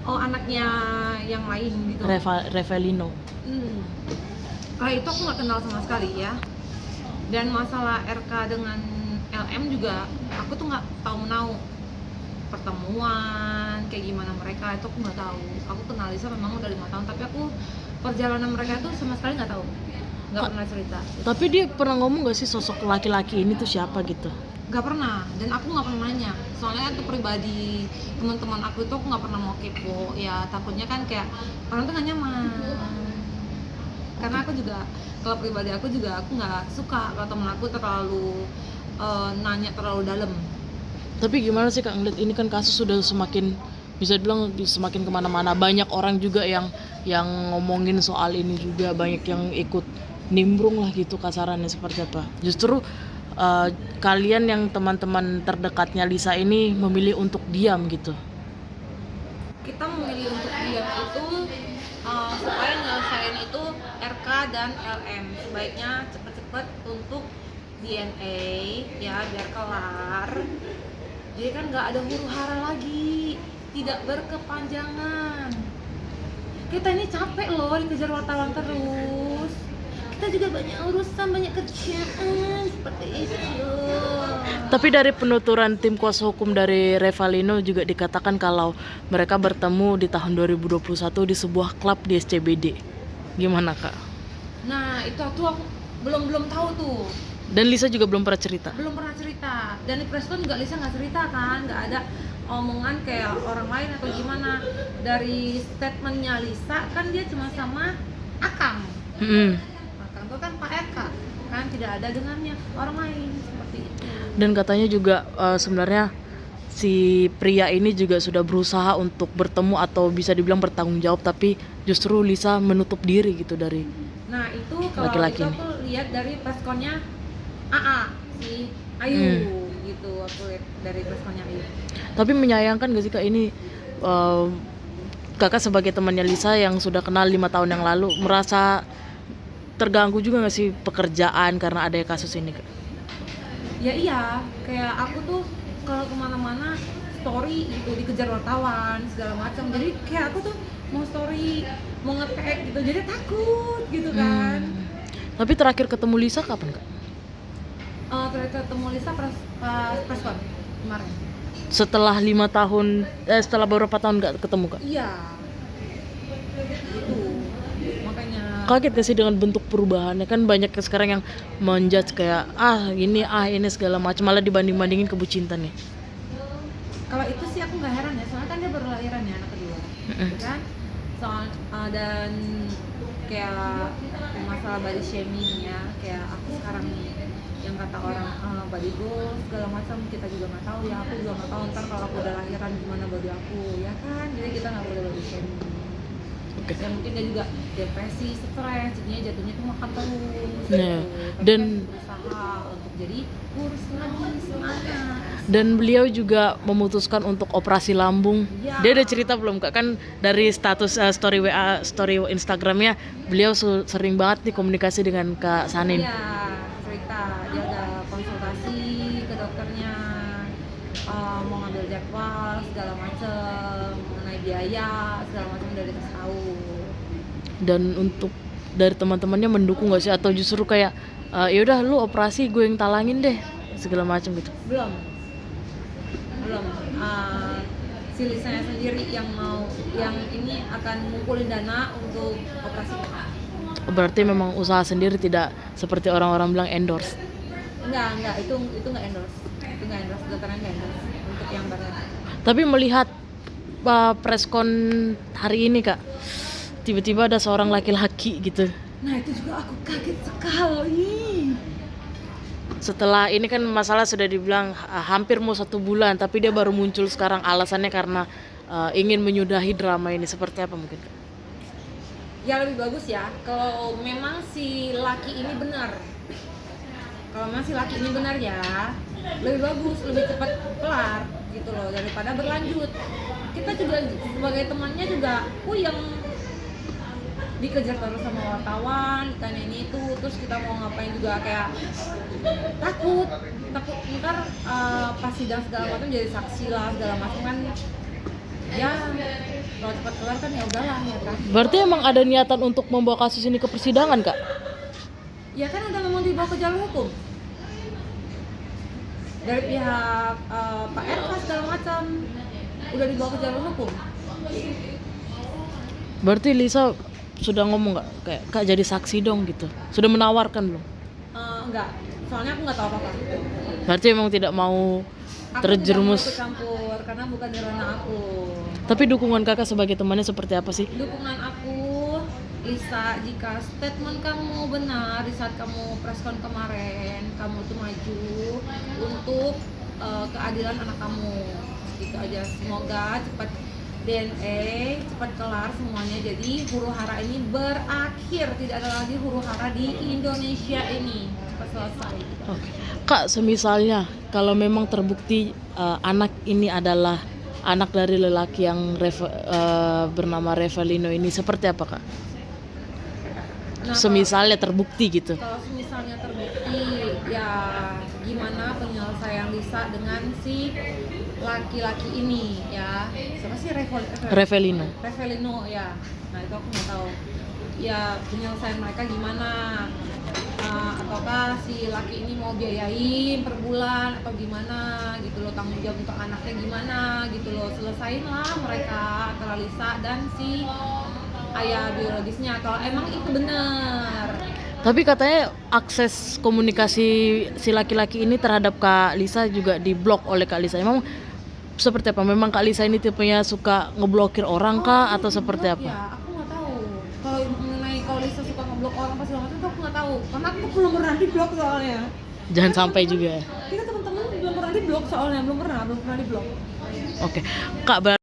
Oh, anaknya yang lain gitu. Revalino. Kalau itu aku nggak kenal sama sekali ya. Dan masalah RK dengan LM juga aku tuh nggak tahu menau pertemuan kayak gimana mereka, itu aku nggak tahu. Aku kenal Lisa memang udah 5 tahun, tapi aku perjalanan mereka tuh sama sekali nggak tahu, nggak pernah cerita. Tapi dia pernah ngomong gak sih sosok laki-laki ini tuh siapa gitu? Nggak pernah, dan aku nggak pernah nanya. Soalnya kan tuh pribadi teman-teman aku itu aku nggak pernah mau kepo ya, takutnya kan kayak orang tuh nggak nyaman. Karena aku juga, kalau pribadi aku juga aku nggak suka kalau temen aku terlalu nanya terlalu dalam. Tapi gimana sih Kak ngeliat ini kan kasus sudah semakin, bisa bilang semakin kemana-mana, banyak orang juga yang ngomongin soal ini juga, banyak yang ikut nimbrung lah gitu kasarannya, seperti apa. Justru kalian yang teman-teman terdekatnya Lisa ini memilih untuk diam gitu. Kita memilih untuk diam itu supaya nyelesain itu RK dan LM sebaiknya cepet-cepet untuk DNA ya, biar kelar. Jadi kan nggak ada huru hara lagi, tidak berkepanjangan. Kita ini capek loh dikejar wartawan terus. Kita juga banyak urusan, banyak kerjaan seperti itu. Tapi dari penuturan tim kuasa hukum dari Revalino juga dikatakan kalau mereka bertemu di tahun 2021 di sebuah klub di SCBD. Gimana Kak? Nah itu aku belum tahu tuh. Dan Lisa juga belum pernah cerita. Belum pernah cerita. Dan di preskon juga Lisa nggak cerita kan, nggak ada omongan kayak orang lain atau gimana. Dari statementnya Lisa kan dia cuma sama Akang. Akang itu kan Pak RK kan, tidak ada dengannya orang lain seperti itu. Dan katanya juga sebenarnya si pria ini juga sudah berusaha untuk bertemu atau bisa dibilang bertanggung jawab, tapi justru Lisa menutup diri gitu dari. Nah itu kalau Laki-laki itu ini. aku lihat dari preskonnya AA si Ayu gitu, aku lihat dari preskonnya Ayu. Tapi menyayangkan gak sih Kak ini, Kakak sebagai temannya Lisa yang sudah kenal 5 tahun yang lalu, merasa terganggu juga gak sih pekerjaan karena ada kasus ini Kak? Ya iya, kayak aku tuh kalau kemana-mana story gitu dikejar wartawan segala macam, jadi kayak aku tuh mau story mau nge-tag gitu, jadi takut gitu kan. Tapi terakhir ketemu Lisa kapan Kak? Terakhir ketemu Lisa pas preskon kemarin. Setelah 5 tahun, setelah beberapa tahun gak ketemu Kak? Iya gitu, makanya Kaget gak sih dengan bentuk perubahannya? Kan banyak sekarang yang menjudge kayak ini segala macam, malah dibanding-bandingin kebucintannya. kalau itu sih aku nggak heran ya, soalnya kan dia baru lahiran ya anak kedua gitu kan. Dan kayak masalah body shaming ya, kayak aku sekarang nih yang kata orang body goals segala macam, kita juga nggak tahu ya, aku juga nggak tahu ntar kalau aku udah lahiran gimana body aku ya kan, jadi kita nggak boleh body shaming. Ya mungkin dia juga depresi, stres, jadinya jatuhnya tuh makan terus gitu. Dan berusaha untuk jadi kurus lagi, semangat. Dan beliau juga memutuskan untuk operasi lambung. Ya. Dia udah cerita belum Kak? Kan dari status story WA, story Instagramnya, beliau sering banget nih komunikasi dengan Kak Sanin. Iya, cerita dia udah konsultasi ke dokternya, mau ngambil jadwal segala macem, mengenai biaya segala macam udah dikasih tahu. Dan untuk dari teman-temannya mendukung gak sih, atau justru kayak ya udah lu operasi, gue yang talangin deh segala macam gitu? Belum. Si Lisanya sendiri yang ini akan ngumpulin dana untuk operasi. Berarti memang usaha sendiri, tidak seperti orang-orang bilang endorse. Enggak, itu enggak endorse. Itu enggak endorse, dokternya enggak endorse untuk yang barat. Tapi melihat preskon hari ini Kak, tiba-tiba ada seorang laki-laki gitu. Nah itu juga aku kaget sekali. Setelah ini kan masalah sudah dibilang hampir mau 1 bulan, tapi dia baru muncul sekarang, alasannya karena ingin menyudahi drama ini. Seperti apa mungkin Kak? Ya lebih bagus ya kalau memang si laki ini benar. Kalau memang si laki ini benar ya, lebih bagus, lebih cepat kelar gitu loh, daripada berlanjut. Kita juga sebagai temannya juga yang dikejar terus sama wartawan, ditanya ini itu, terus kita mau ngapain juga kayak takut ntar pas sidang segala macam jadi saksi lah segala macam kan ya, kalau cepat kelar kan ya udahlah ya kan. Berarti emang ada niatan untuk membawa kasus ini ke persidangan, Kak? Ya kan udah memang dibawa ke jalur hukum dari pihak Pak RK segala macam, udah dibawa ke jalur hukum. Berarti Lisa sudah ngomong nggak kayak Kak jadi saksi dong gitu? Sudah menawarkan belum? Enggak, soalnya aku nggak tahu apa-apa. Berarti emang tidak mau Aku terjerumus. tidak mau ikut campur karena bukan di ranah aku. Tapi dukungan Kakak sebagai temannya seperti apa sih? Dukungan aku, Lisa, jika statement kamu benar di saat kamu preskon kemarin, kamu tuh maju untuk keadilan anak kamu, gitu aja. Semoga cepat DNA, cepat kelar semuanya. Jadi huru hara ini berakhir, tidak ada lagi huru hara di Indonesia ini, cepat selesai. Oke. Kak, semisalnya kalau memang terbukti anak ini adalah anak dari lelaki yang bernama Revelino ini, seperti apa, Kak? Nah, Semisalnya terbukti gitu. kalau misalnya terbukti, ya gimana penyelesaian Lisa dengan si laki-laki ini ya, siapa sih Revelino. Revelino ya. Nah itu aku nggak tahu ya penyelesaian mereka gimana. Ataukah si laki ini mau biayain per bulan atau gimana gitu loh, tanggung jawab untuk anaknya gimana gitu loh, selesain lah mereka antara Lisa dan si ayah biologisnya, kalau emang itu benar. Tapi katanya akses komunikasi si laki-laki ini terhadap Kak Lisa juga diblok oleh Kak Lisa. Emang seperti apa? Memang Kak Lisa ini tipenya suka ngeblokir orang kah atau seperti apa? Ya aku nggak tahu kalau mengenai kalau Lisa suka ngeblok orang pas segala macam itu aku nggak tahu karena aku belum pernah diblok soalnya. Jangan sampai juga. Kita teman-teman belum pernah diblok soalnya, belum pernah diblok. Oke. Kak,